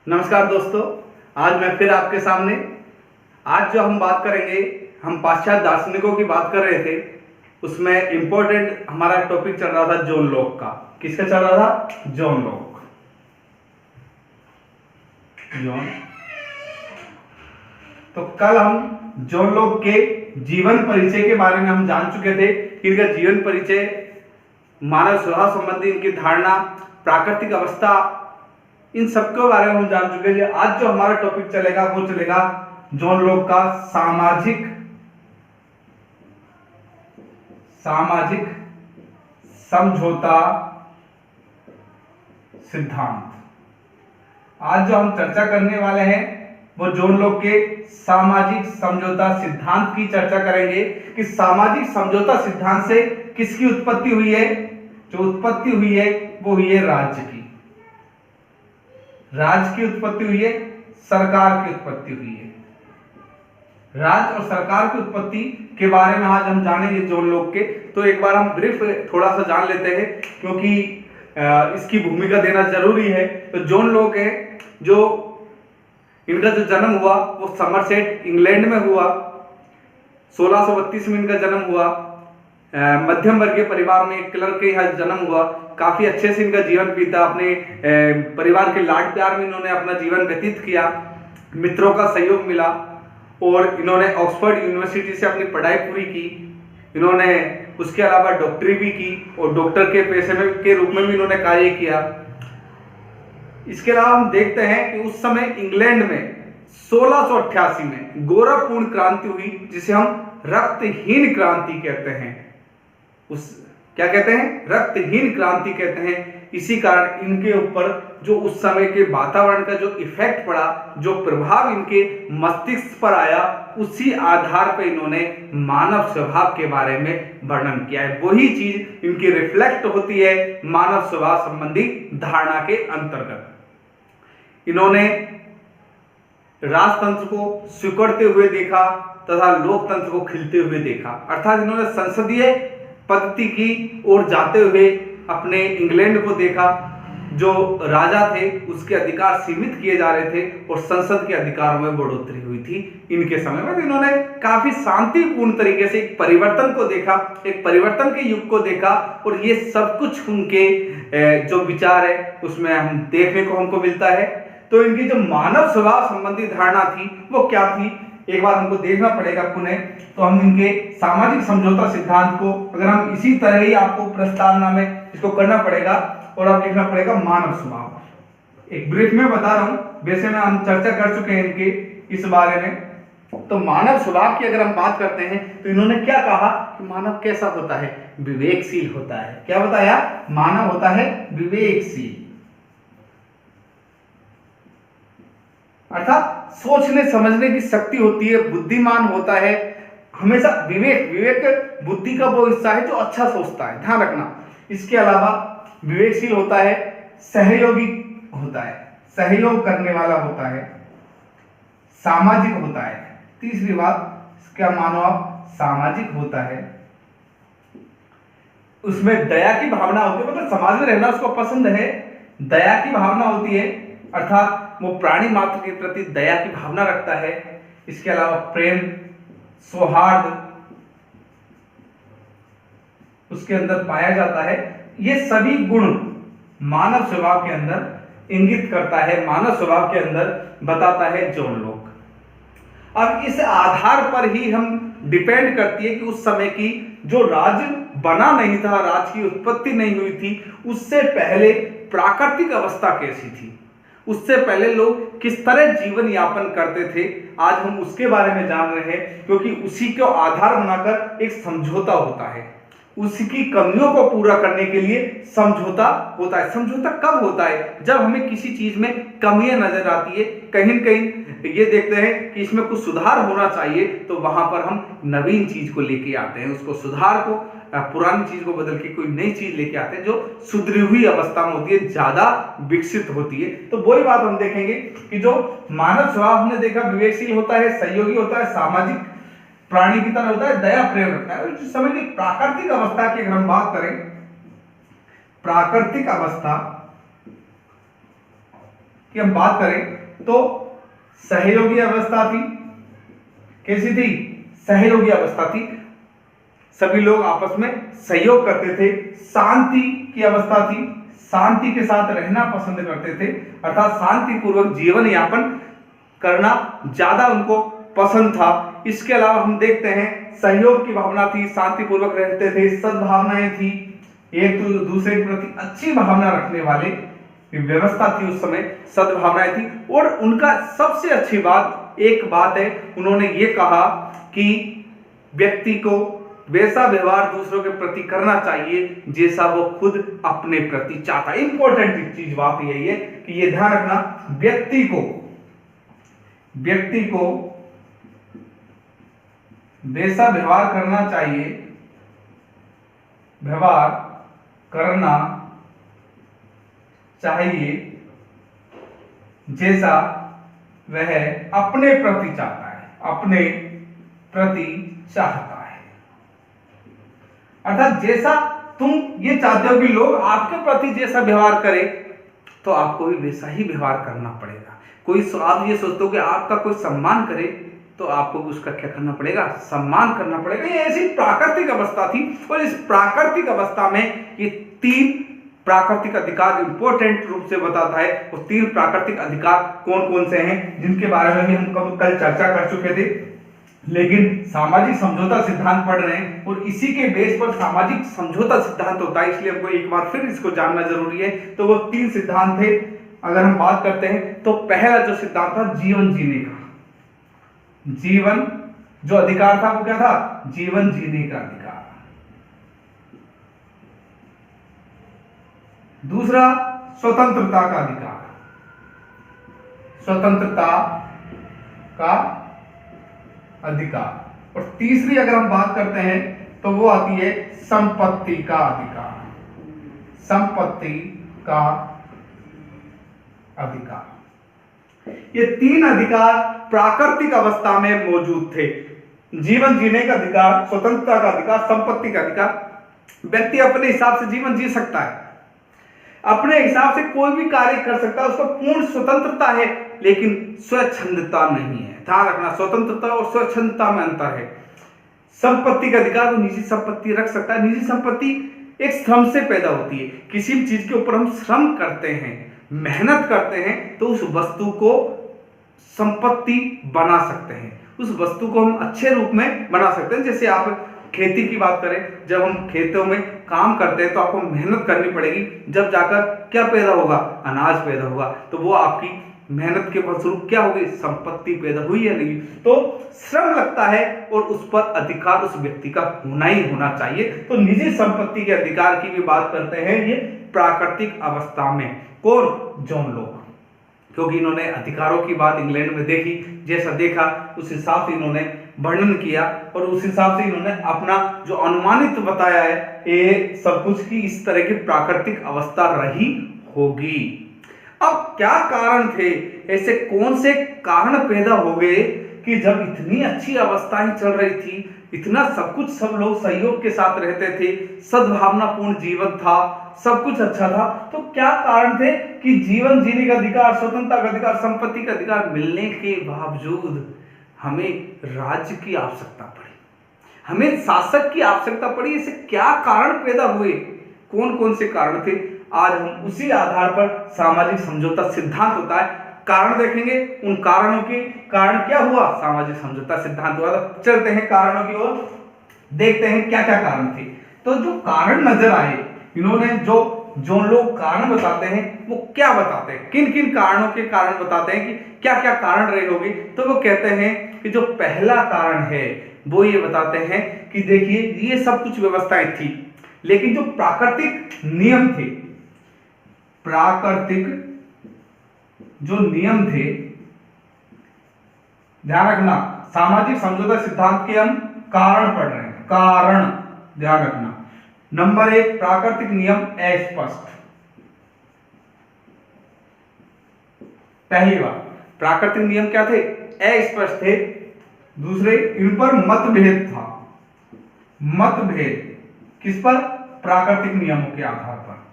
नमस्कार दोस्तों, आज मैं फिर आपके सामने। आज जो हम बात करेंगे, हम पाश्चात्य दार्शनिकों की बात कर रहे थे। उसमें इंपॉर्टेंट हमारा टॉपिक चल रहा था जॉन लॉक का। किसका चल रहा था? John Locke. जॉन तो कल हम जॉन लॉक के जीवन परिचय के बारे में हम जान चुके थे कि इनका जीवन परिचय, मानव स्वभाव संबंधी इनकी धारणा, प्राकृतिक अवस्था, इन सबके बारे में हम जान चुके हैं। आज जो हमारा टॉपिक चलेगा वो चलेगा जॉन लॉक का सामाजिक समझौता सिद्धांत। आज जो हम चर्चा करने वाले हैं वो जॉन लॉक के सामाजिक समझौता सिद्धांत की चर्चा करेंगे कि सामाजिक समझौता सिद्धांत से किसकी उत्पत्ति हुई है। जो उत्पत्ति हुई है वो हुई है राज्य की। राज्य की उत्पत्ति हुई है, सरकार की उत्पत्ति हुई है। राज्य और सरकार की उत्पत्ति के बारे में आज हम जानेंगे जॉन लॉक के। तो एक बार हम ब्रीफ थोड़ा सा जान लेते हैं, क्योंकि इसकी भूमिका देना जरूरी है। तो जॉन लॉक है, जो इनका जो जन्म हुआ वो समरसेट इंग्लैंड में हुआ। 1632 में इनका जन्म हुआ। मध्यम वर्गीय परिवार में एक क्लर्क के यहाँ जन्म हुआ। काफी अच्छे से इनका जीवन बीता। अपने परिवार के लाड प्यार में इन्होंने अपना जीवन व्यतीत किया। मित्रों का सहयोग मिला और इन्होंने ऑक्सफोर्ड यूनिवर्सिटी से अपनी पढ़ाई पूरी की। इन्होंने उसके अलावा डॉक्टरी भी की और डॉक्टर के पेशे में के रूप में भी इन्होंने कार्य किया। इसके अलावा हम देखते हैं कि उस समय इंग्लैंड में 1688 में गोरापूर्ण क्रांति हुई, जिसे हम रक्तहीन क्रांति कहते हैं। क्या कहते हैं? रक्तहीन क्रांति कहते हैं। इसी कारण इनके ऊपर जो उस समय के वातावरण का जो इफेक्ट पड़ा, जो प्रभाव इनके मस्तिष्क पर आया, उसी आधार पर इन्होंने मानव स्वभाव के बारे में वर्णन किया है। वही चीज इनकी रिफ्लेक्ट होती है मानव स्वभाव संबंधी धारणा के अंतर्गत। इन्होंने राजतंत्र को सिकुड़ते हुए देखा तथा लोकतंत्र को खिलते हुए देखा। अर्थात इन्होंने संसदीय पद्धति की ओर जाते हुए अपने इंग्लैंड को देखा। जो राजा थे उसके अधिकार सीमित किए जा रहे थे और संसद के अधिकारों में बढ़ोतरी हुई थी इनके समय में। तो इन्होंने काफी शांतिपूर्ण तरीके से एक परिवर्तन को देखा, एक परिवर्तन के युग को देखा। और ये सब कुछ उनके जो विचार है उसमें हम देखने को हमको मिलता है। तो इनकी जो मानव स्वभाव संबंधी धारणा थी वो क्या थी, एक बार हमको देखना पड़ेगा पुनः। तो हम इनके सामाजिक समझौता सिद्धांत को अगर हम इसी तरह ही आपको प्रस्तावना में इसको करना पड़ेगा और आप लिखना पड़ेगा मानव स्वभाव। एक ब्रीफ में बता रहा हूं, वैसे में हम चर्चा कर चुके हैं इनके इस बारे में। तो मानव स्वभाव की अगर हम बात करते हैं तो इन्होंने क्या कहा कि मानव कैसा होता है? विवेकशील होता है। क्या बताया? मानव होता है विवेकशील, अर्थात सोचने समझने की शक्ति होती है, बुद्धिमान होता है। हमेशा विवेक बुद्धि का वो हिस्सा है जो अच्छा सोचता है, ध्यान रखना। इसके अलावा विवेकशील होता है, सहयोगी होता है, सहयोग करने वाला होता है, सामाजिक होता है। तीसरी बात, क्या मानो आप? सामाजिक होता है। उसमें दया की भावना होती है, मतलब समाज में रहना उसको पसंद है। दया की भावना होती है, अर्थात वो प्राणी मात्र के प्रति दया की भावना रखता है। इसके अलावा प्रेम, सौहार्द उसके अंदर पाया जाता है। ये सभी गुण मानव स्वभाव के अंदर इंगित करता है, मानव स्वभाव के अंदर बताता है जॉन लॉक। अब इस आधार पर ही हम डिपेंड करती है कि उस समय की जो राज्य बना नहीं था, राज्य की उत्पत्ति नहीं हुई थी, उससे पहले प्राकृतिक अवस्था कैसी थी, उससे पहले लोग किस तरह जीवन यापन करते थे, आज हम उसके बारे में जान रहे हैं। क्योंकि उसी को आधार बनाकर एक समझौता होता है। उसकी कमियों को पूरा करने के लिए समझौता होता है। समझौता कब होता है? जब हमें किसी चीज में कमियां नजर आती है, कहीं न कहीं ये देखते हैं कि इसमें कुछ सुधार होना चाहिए, तो वहां पर हम नवीन चीज को लेके आते हैं। उसको सुधार को, पुरानी चीज को बदल के कोई नई चीज लेके आते हैं जो सुधरी हुई अवस्था में होती है, ज्यादा विकसित होती है। तो वही बात हम देखेंगे कि जो मानव स्वभाव हमने देखा, विवेकशील होता है, सहयोगी होता है, सामाजिक प्राणी की तरह होता है, दया प्रेम रखता है। इस समय की प्राकृतिक अवस्था की अगर हम बात करें, प्राकृतिक अवस्था की हम बात करें तो सहयोगी अवस्था थी। कैसी थी? सहयोगी अवस्था थी, सभी लोग आपस में सहयोग करते थे। शांति की अवस्था थी, शांति के साथ रहना पसंद करते थे, अर्थात शांतिपूर्वक जीवन यापन करना ज्यादा उनको पसंद था। इसके अलावा हम देखते हैं सहयोग की भावना थी, शांतिपूर्वक रहते थे, सद्भावनाएं थी, एक दूसरे के प्रति अच्छी भावना रखने वाले व्यवस्था थी उस समय, सद्भावनाएं थी। और उनका सबसे अच्छी बात एक बात है, उन्होंने ये कहा कि व्यक्ति को वैसा व्यवहार दूसरों के प्रति करना चाहिए जैसा वो खुद अपने प्रति चाहता है। इंपॉर्टेंट चीज बात यही है कि ये ध्यान रखना, व्यक्ति को वैसा व्यवहार करना चाहिए, व्यवहार करना चाहिए जैसा वह अपने प्रति चाहता है, अपने प्रति चाहता है। अर्थात जैसा तुम ये चाहते हो कि लोग आपके प्रति जैसा व्यवहार करें, तो आपको भी वैसा ही व्यवहार करना पड़ेगा। आप ये सोचते हो कि आपका कोई सम्मान करे, तो आपको उसका क्या करना पड़ेगा? सम्मान करना पड़ेगा। ये ऐसी प्राकृतिक अवस्था थी, और इस प्राकृतिक अवस्था में ये 3 प्राकृतिक अधिकार इंपॉर्टेंट रूप से बताता है। वो 3 प्राकृतिक अधिकार कौन कौन से हैं, जिनके बारे में भी हम कल चर्चा कर चुके थे, लेकिन सामाजिक समझौता सिद्धांत पढ़ रहे हैं और इसी के बेस पर सामाजिक समझौता सिद्धांत होता है, इसलिए हमको एक बार फिर इसको जानना जरूरी है। तो वो 3 सिद्धांत थे। अगर हम बात करते हैं तो पहला जो सिद्धांत था जीवन जीने का, जीवन जो अधिकार था वो क्या था? जीवन जीने का अधिकार। दूसरा स्वतंत्रता का अधिकार, स्वतंत्रता का अधिकार। और तीसरी अगर हम बात करते हैं तो वो आती है संपत्ति का अधिकार, संपत्ति का अधिकार। ये 3 अधिकार प्राकृतिक अवस्था में मौजूद थे। जीवन जीने का अधिकार, स्वतंत्रता का अधिकार, संपत्ति का अधिकार। व्यक्ति अपने हिसाब से जीवन जी सकता है, अपने हिसाब से कोई भी कार्य कर सकता है, उसको पूर्ण स्वतंत्रता है, लेकिन स्वच्छंदता नहीं है। ध्यान रखना, स्वतंत्रता और स्वच्छंदता में अंतर है। संपत्ति का अधिकार, वो निजी संपत्ति रख सकता है। निजी संपत्ति एक श्रम से पैदा होती है। किसी भी चीज के ऊपर हम श्रम करते हैं, मेहनत करते हैं, तो उस वस्तु को संपत्ति बना सकते हैं, उस वस्तु को हम अच्छे रूप में बना सकते हैं। जैसे आप खेती की बात करें, जब हम खेतों में काम करते हैं तो आपको मेहनत करनी पड़ेगी, जब जाकर क्या पैदा होगा? अनाज पैदा होगा। तो वो आपकी मेहनत के फलस्वरूप क्या होगी? संपत्ति पैदा हुई है नहीं। तो श्रम लगता है और उस पर अधिकार उस व्यक्ति का होना ही होना चाहिए। तो निजी संपत्ति के अधिकार की भी बात करते हैं ये प्राकृतिक अवस्था में। कौन? जॉन लॉक, क्योंकि इन्होंने अधिकारों की बात इंग्लैंड में देखी, जैसा देखा उस हिसाब से इन्होंने वर्णन किया और उस हिसाब से इन्होंने अपना जो अनुमानित बताया है ये सब कुछ की इस तरह की प्राकृतिक अवस्था रही होगी। अब क्या कारण थे? ऐसे कौन से कारण पैदा हो गए कि जब इतनी अच्छी अवस्थाएं चल रही थी, इतना सब कुछ, सब लोग सहयोग के साथ रहते थे, सद्भावनापूर्ण जीवन था, सब कुछ अच्छा था, तो क्या कारण थे कि जीवन जीने का अधिकार, स्वतंत्रता का अधिकार, संपत्ति का अधिकार मिलने के बावजूद हमें राज्य की आवश्यकता पड़ी, हमें शासक की आवश्यकता पड़ी? इसे क्या कारण पैदा हुए? कौन कौन से कारण थे? आज हम उसी आधार पर सामाजिक समझौता सिद्धांत होता है, कारण देखेंगे। उन कारणों के कारण क्या हुआ? सामाजिक समझौता सिद्धांत हुआ। तो चलते हैं कारणों की ओर, देखते हैं क्या क्या कारण थे। तो जो कारण नजर आए, इन्होंने जो लोग कारण बताते हैं वो क्या बताते हैं, किन किन कारणों के कारण बताते हैं कि क्या क्या कारण रहे होंगे। तो वो कहते हैं कि जो पहला कारण है वो ये बताते हैं कि देखिए ये सब कुछ व्यवस्थाएं थी, लेकिन जो प्राकृतिक नियम थे, प्राकृतिक जो नियम थे, ध्यान रखना, सामाजिक समझौता सिद्धांत के हम कारण पढ़ रहे हैं, कारण ध्यान रखना। नंबर 1, प्राकृतिक नियम अस्पष्ट। पहली बात, प्राकृतिक नियम क्या थे? अस्पष्ट थे। दूसरे, इन पर मतभेद था। मतभेद किस पर? प्राकृतिक नियमों के आधार पर।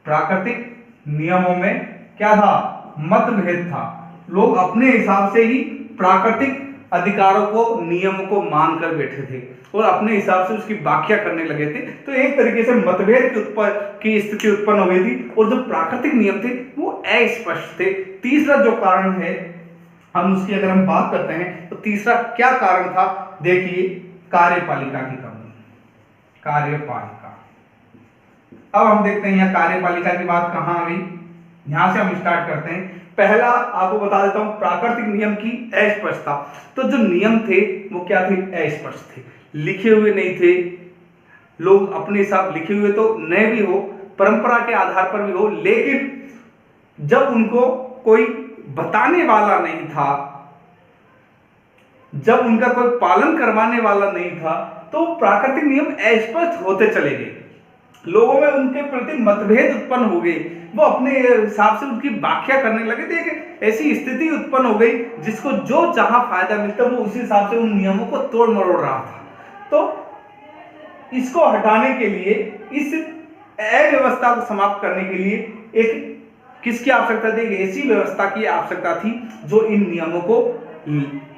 प्राकृतिक नियमों में क्या था, मतभेद था। लोग अपने हिसाब से ही प्राकृतिक अधिकारों को, नियमों को मानकर बैठे थे और अपने हिसाब से उसकी व्याख्या करने लगे थे। तो एक तरीके से मतभेद की स्थिति उत्पन्न हो गई थी और जो प्राकृतिक नियम थे वो अस्पष्ट थे। तीसरा जो कारण है, हम उसकी अगर हम बात करते हैं तो तीसरा क्या कारण था, देखिए, कार्यपालिका की कमी। कार्यपालिका, अब हम देखते हैं यहाँ कार्यपालिका की बात कहाँ आ गई। यहां से हम स्टार्ट करते हैं। पहला आपको बता देता हूं, प्राकृतिक नियम की अस्पष्टता। तो जो नियम थे वो क्या थे, अस्पष्ट थे, लिखे हुए नहीं थे। लोग अपने हिसाब, लिखे हुए तो नए भी हो, परंपरा के आधार पर भी हो, लेकिन जब उनको कोई बताने वाला नहीं था, जब उनका कोई पालन करवाने वाला नहीं था, तो प्राकृतिक नियम अस्पष्ट होते चले गए। लोगों में उनके प्रति मतभेद उत्पन्न हो गए, वो अपने हिसाब से उनकी व्याख्या करने लगे थे। ऐसी स्थिति उत्पन्न हो गई जिसको जो जहां फायदा मिलता वो उसी हिसाब से उन नियमों को तोड़ मरोड़ रहा था। तो इसको हटाने के लिए, इस अव्यवस्था को समाप्त करने के लिए एक किसकी आवश्यकता थी, ऐसी व्यवस्था की आवश्यकता थी जो इन नियमों को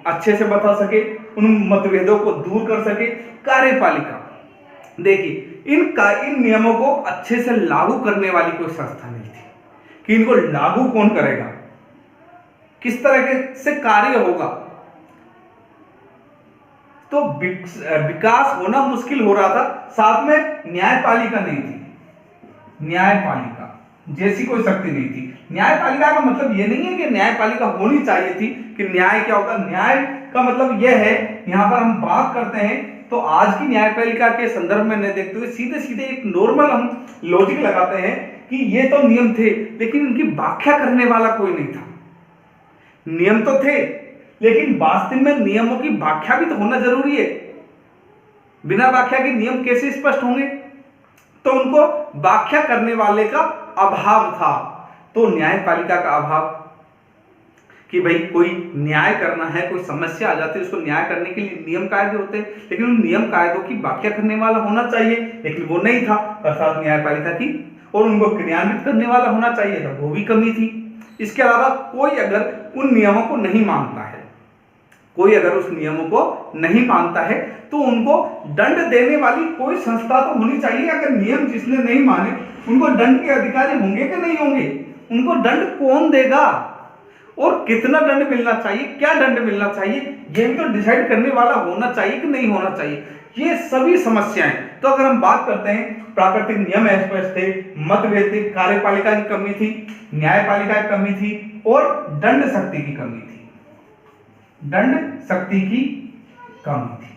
अच्छे से बता सके, उन मतभेदों को दूर कर सके। कार्यपालिका, देखिए, इन नियमों को अच्छे से लागू करने वाली कोई संस्था नहीं थी कि इनको लागू कौन करेगा, किस तरह से कार्य होगा। तो विकास होना मुश्किल हो रहा था, साथ में न्यायपालिका नहीं थी। न्यायपालिका जैसी कोई शक्ति नहीं थी। न्यायपालिका का मतलब यह नहीं है कि न्यायपालिका होनी चाहिए थी, कि न्याय क्या होता है। न्याय का मतलब यह है, यहां पर हम बात करते हैं तो आज की न्यायपालिका के संदर्भ में नहीं देखते हुए सीधे सीधे एक नॉर्मल हम लॉजिक लगाते हैं कि ये तो नियम थे, लेकिन इनकी व्याख्या करने वाला कोई नहीं था। नियम तो थे, लेकिन वास्तव में नियमों की व्याख्या भी तो होना जरूरी है। बिना व्याख्या के नियम कैसे स्पष्ट होंगे। तो उनको व्याख्या करने वाले का अभाव था। तो न्यायपालिका का अभाव कि भाई कोई न्याय करना है, कोई समस्या आ जाती है, उसको न्याय करने के लिए नियम कायदे होते हैं, लेकिन उन नियम कायदों की व्याख्या करने वाला होना चाहिए, लेकिन वो नहीं था, अर्थात न्यायपालिका की। और उनको क्रियान्वित करने वाला होना चाहिए था, वो भी कमी थी। इसके अलावा कोई अगर उन नियमों को नहीं मानता है, कोई अगर उस नियमों को नहीं मानता है, तो उनको दंड देने वाली कोई संस्था तो होनी चाहिए। अगर नियम जिसने नहीं माने, उनको दंड के अधिकारी होंगे कि नहीं होंगे, उनको दंड कौन देगा और कितना दंड मिलना चाहिए, क्या दंड मिलना चाहिए, ये भी तो डिसाइड करने वाला होना चाहिए कि नहीं होना चाहिए। ये सभी समस्याएं। तो अगर हम बात करते हैं, प्राकृतिक नियम अस्पष्ट थे, मतभेद थे, कार्यपालिका की कमी थी, न्यायपालिका की कमी थी और दंड शक्ति की कमी थी। दंड शक्ति की कमी थी,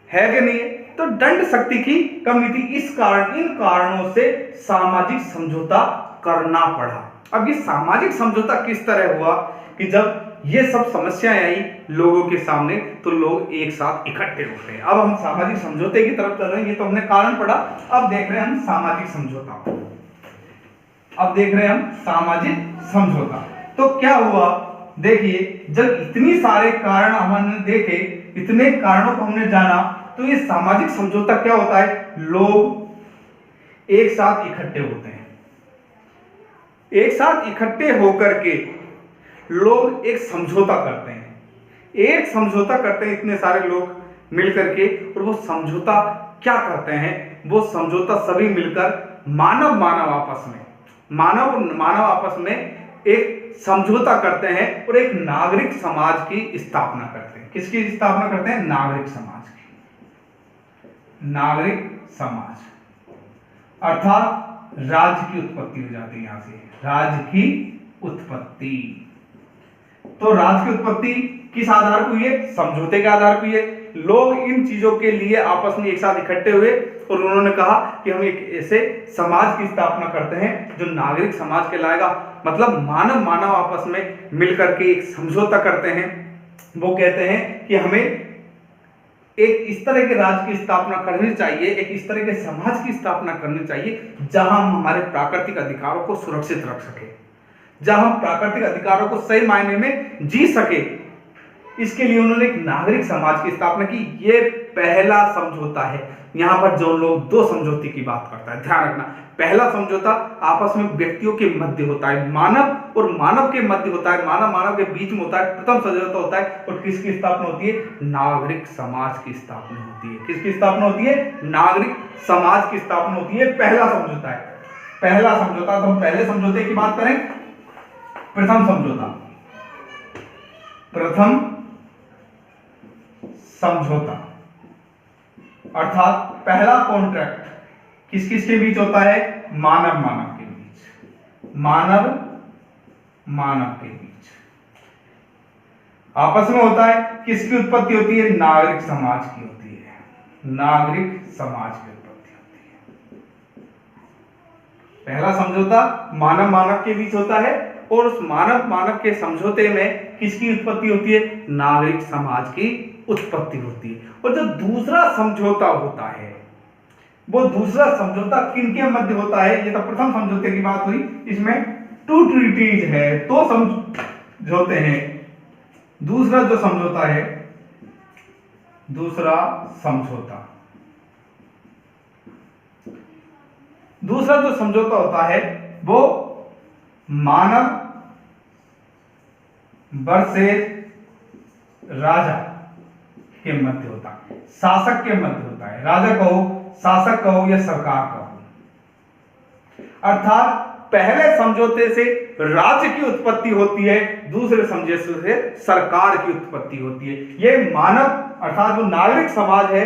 है कि नहीं? तो दंड शक्ति की कमी थी। इस कारण, इन कारणों से सामाजिक समझौता करना पड़ा। अब ये सामाजिक समझौता किस तरह हुआ कि जब ये सब समस्याएं आई लोगों के सामने, तो लोग एक साथ इकट्ठे होते हैं। अब हम सामाजिक समझौते की तरफ चल रहे हैं। ये तो हमने कारण पढ़ा, अब देख रहे हैं हम सामाजिक समझौता। अब देख रहे हैं हम सामाजिक समझौता। तो क्या हुआ, देखिए, जब इतनी सारे कारण हमने देखे, इतने कारणों को हमने जाना, तो ये सामाजिक समझौता क्या होता है, लोग एक साथ इकट्ठे होते हैं। एक साथ इकट्ठे होकर के लोग एक समझौता करते हैं, एक समझौता करते हैं इतने सारे लोग मिलकर के। और वो समझौता क्या करते हैं, वो समझौता सभी मिलकर मानव आपस में एक समझौता करते हैं और एक नागरिक समाज की स्थापना करते हैं। किसकी स्थापना करते हैं, नागरिक समाज की। नागरिक समाज अर्थात राज्य की उत्पत्ति हो जाती है। यहां से राज्य की उत्पत्ति। तो राज्य की उत्पत्ति किस आधार पर हुई है, समझौते के आधार पर हुई है। लोग इन चीजों के लिए आपस में एक साथ इकट्ठे हुए और उन्होंने कहा कि हम एक ऐसे समाज की स्थापना करते हैं जो नागरिक समाज कहलाएगा। मतलब मानव आपस में मिलकर के एक समझौता करते हैं। वो कहते हैं कि हमें एक इस तरह के राज्य की स्थापना करनी चाहिए, एक इस तरह के समाज की स्थापना करनी चाहिए जहां हम हमारे प्राकृतिक अधिकारों को सुरक्षित रख सके, जहां हम प्राकृतिक अधिकारों को सही मायने में जी सके। इसके लिए उन्होंने एक नागरिक समाज की स्थापना की। ये पहला समझौता है यहाँ पर जोन लोग दो समझौते की बात करता है, ध्यान रखना। पहला समझौता आपस में व्यक्तियों के मध्य होता है, मानव और मानव के मध्य होता है, मानव मानव के बीच में होता है, प्रथम समझौता होता है। और किसकी स्थापना होती है? नागरिक समाज की स्थापना होती है। किसकी स्थापना होती है? नागरिक समाज की स्थापना होती है। पहला समझौता है, पहला समझौता। तो हम पहले समझौते की बात करें, प्रथम समझौता, प्रथम समझौता अर्थात पहला कॉन्ट्रैक्ट किस किस के बीच होता है? मानव मानव के बीच, मानव मानव के बीच आपस में होता है। किसकी उत्पत्ति होती है? नागरिक समाज की होती है, नागरिक समाज की उत्पत्ति होती है। पहला समझौता मानव मानव के बीच होता है और उस मानव मानव के समझौते में किसकी उत्पत्ति होती है? नागरिक समाज की उत्पत्ति होती है। और जो दूसरा समझौता होता है, वो दूसरा समझौता किनके मध्य होता है? ये तो प्रथम समझौते की बात हुई, इसमें टू ट्रीटीज है, तो समझौते हैं। दूसरा जो समझौता है, दूसरा समझौता, दूसरा जो समझौता होता है वो मानव वर्सेस राजा के मध्य होता है, शासक के मध्य होता है। राजा कहो, शासक कहो या सरकार कहो। अर्थात पहले समझौते से राज्य की उत्पत्ति होती है, दूसरे समझौते से सरकार की उत्पत्ति होती है। ये मानव अर्थात जो नागरिक समाज है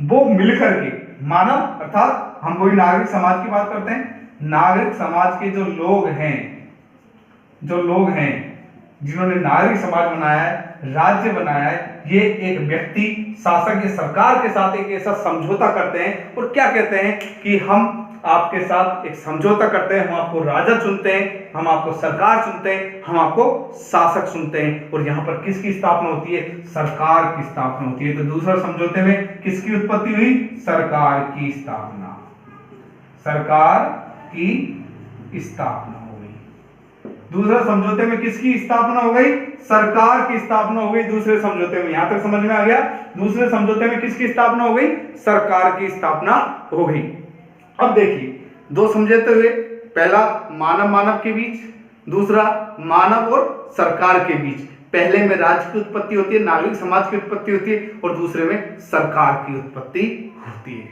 वो मिलकर के, मानव अर्थात हम वही नागरिक समाज की बात करते हैं। नागरिक समाज के जो लोग हैं, जो लोग हैं जिन्होंने नागरिक समाज बनाया है, राज्य बनाया है, ये एक व्यक्ति शासक या सरकार के साथ एक ऐसा समझौता करते हैं और क्या कहते हैं कि हम आपके साथ एक समझौता करते हैं, हम आपको राजा चुनते हैं, हम आपको सरकार चुनते हैं, हम आपको शासक चुनते हैं। और यहाँ पर किसकी स्थापना होती है? सरकार की स्थापना होती है। तो दूसरे समझौते में किसकी उत्पत्ति हुई? सरकार की स्थापना, सरकार की स्थापना हो गई। दूसरे समझौते में किसकी स्थापना हो गई? सरकार की स्थापना हो गई दूसरे समझौते में। यहां तक समझ में आ गया? दूसरे समझौते में किसकी स्थापना हो गई? सरकार की स्थापना हो गई। अब देखिए, दो समझौते हुए, पहला मानव मानव के बीच, दूसरा मानव और सरकार के बीच। पहले में राज्य की उत्पत्ति होती है, नागरिक समाज की उत्पत्ति होती है, और दूसरे में सरकार की उत्पत्ति होती है।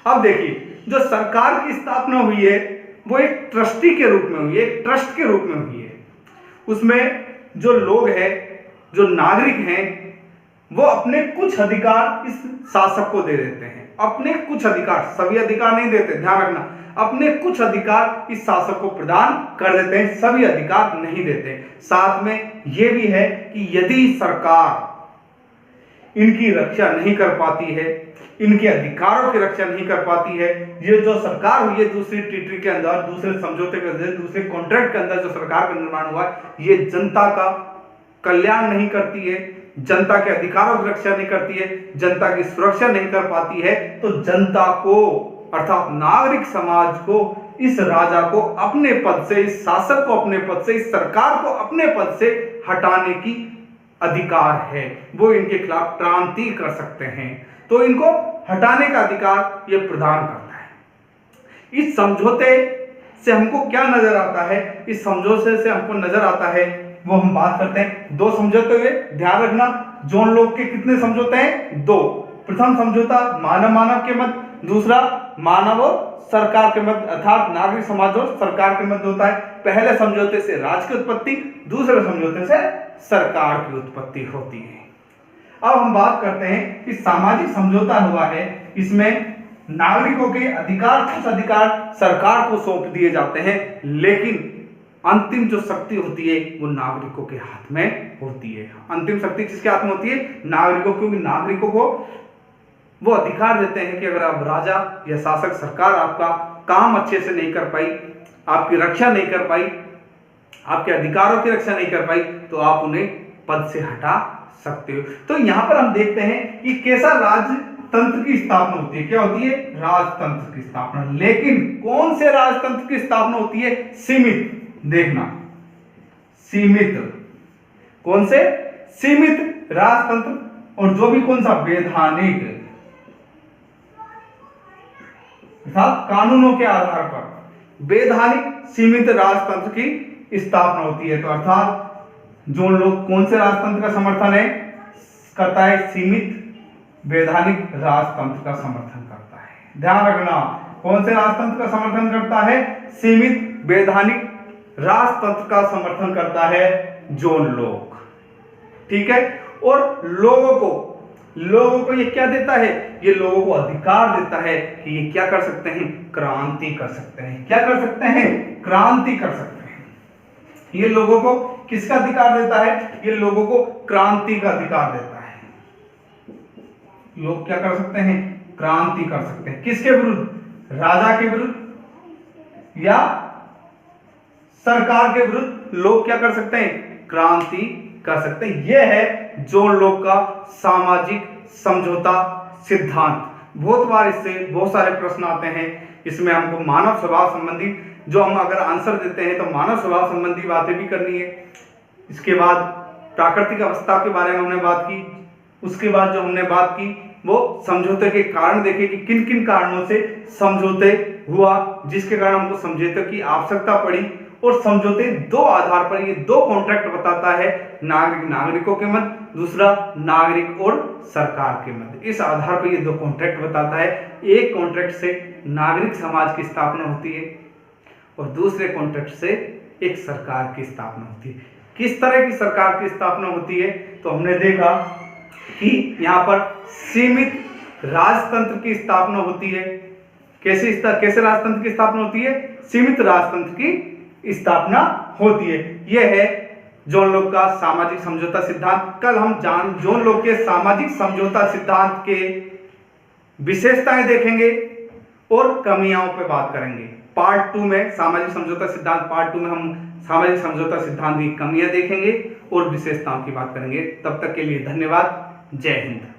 अब देखिए, जो सरकार की स्थापना हुई है वो एक ट्रस्टी के रूप में हुई है, एक ट्रस्ट के रूप में हुई है। उसमें जो लोग हैं, जो नागरिक हैं, वो अपने कुछ अधिकार इस शासक को दे देते हैं। अपने कुछ अधिकार, सभी अधिकार नहीं देते, ध्यान रखना। अपने कुछ अधिकार इस शासक को प्रदान कर देते हैं, सभी अधिकार नहीं देते। साथ में यह भी है कि यदि सरकार इनकी रक्षा नहीं कर पाती है, इनके अधिकारों की रक्षा नहीं कर पाती है, ये जो सरकार हुई है दूसरी ट्रीटी के अंदर, दूसरे समझौते के अंदर, दूसरे कॉन्ट्रैक्ट के अंदर जो सरकार का निर्माण हुआ है, ये जनता का कल्याण नहीं करती है, जनता के अधिकारों की रक्षा नहीं करती है, जनता की सुरक्षा नहीं कर पाती है, तो जनता को अर्थात नागरिक समाज को, इस राजा को अपने पद से, इस शासक को अपने पद से, इस सरकार को अपने पद से हटाने की अधिकार है। वो इनके खिलाफ क्रांति कर सकते हैं, तो इनको हटाने का अधिकार ये प्रदान करता है। इस समझौते से हमको क्या नजर आता है? इस समझौते से हमको नजर आता है, वो हम बात करते हैं। दो समझौते हुए, ध्यान रखना, जोन लोग के कितने समझौते हैं? दो। प्रथम समझौता मानव मानव के मध्य, दूसरा मानव और सरकार के मध्य अर्थात नागरिक समाज और सरकार के मध्य होता है। पहले समझौते से राज्य की उत्पत्ति, दूसरे समझौते से सरकार की उत्पत्ति होती है। अब हम बात करते हैं कि सामाजिक समझौता हुआ है, इसमें नागरिकों के अधिकार, कुछ अधिकार सरकार को सौंप दिए जाते हैं, लेकिन अंतिम जो शक्ति होती है वो नागरिकों के हाथ में होती है। अंतिम शक्ति किसके हाथ में होती है? नागरिकों, क्योंकि नागरिकों को वो अधिकार देते हैं कि अगर आप राजा या शासक सरकार आपका काम अच्छे से नहीं कर पाई, आपकी रक्षा नहीं कर पाई, आपके अधिकारों की रक्षा नहीं कर पाई, तो आप उन्हें पद से हटा सकते हो। तो यहां पर हम देखते हैं कि कैसा राजतंत्र की स्थापना होती है। क्या होती है? राजतंत्र की स्थापना। लेकिन कौन से राजतंत्र की स्थापना होती है? सीमित। देखना, सीमित। कौन से? सीमित राजतंत्र। और जो भी कौन सा? वैधानिक, अर्थात कानूनों के आधार पर वैधानिक सीमित राजतंत्र की स्थापना होती है। तो अर्थात जोन लोग कौन से राजतंत्र का समर्थन है करता है? सीमित वैधानिक राजतंत्र का समर्थन करता है। ध्यान रखना, कौन से राजतंत्र का समर्थन करता है? सीमित वैधानिक राजतंत्र का समर्थन करता है जोन लोग। ठीक है। और लोगों को ये क्या देता है? ये लोगों को अधिकार देता है कि ये क्या कर सकते हैं? क्रांति कर सकते हैं। क्या कर सकते हैं? क्रांति कर सकते हैं। ये लोगों को किसका अधिकार देता है? ये लोगों को क्रांति का अधिकार देता है। लोग क्या कर सकते हैं? क्रांति कर सकते हैं। किसके विरुद्ध? राजा के विरुद्ध या सरकार के विरुद्ध लोग क्या कर सकते हैं? क्रांति कर सकते हैं। यह है जोन लोग का सामाजिक समझौता सिद्धांत। बहुत बार इससे बहुत सारे प्रश्न आते हैं। इसमें हमको मानव स्वभाव संबंधी जो हम अगर आंसर देते हैं तो मानव स्वभाव संबंधी बातें भी करनी है। इसके बाद प्राकृतिक अवस्था के बारे में हमने बात की। उसके बाद जो हमने बात की वो समझौते के कारण देखे कि किन किन कारणों से समझौते हुआ, जिसके कारण हमको समझौते की आवश्यकता पड़ी। और समझौते दो आधार पर, ये दो कॉन्ट्रैक्ट बताता है, नागरिक नागरिकों के मध्य, दूसरा नागरिक और सरकार के मध्य। इस आधार पर ये दो कॉन्ट्रैक्ट बताता है। एक कॉन्ट्रैक्ट से नागरिक समाज की स्थापना होती है और दूसरे कॉन्ट्रैक्ट से एक सरकार की स्थापना होती है। किस तरह की सरकार की स्थापना होती है? तो हमने देखा कि यहाँ पर सीमित राजतंत्र की स्थापना होती है। कैसे राजतंत्र की स्थापना होती है? सीमित राजतंत्र की स्थापना होती है। यह है जोन लोग का सामाजिक समझौता सिद्धांत। कल हम जोन लोग के सामाजिक समझौता सिद्धांत के विशेषताएं देखेंगे और कमियों पे बात करेंगे। पार्ट 2 में सामाजिक समझौता सिद्धांत, पार्ट 2 में हम सामाजिक समझौता सिद्धांत की कमियां देखेंगे और विशेषताओं की बात करेंगे। तब तक के लिए धन्यवाद। जय हिंद।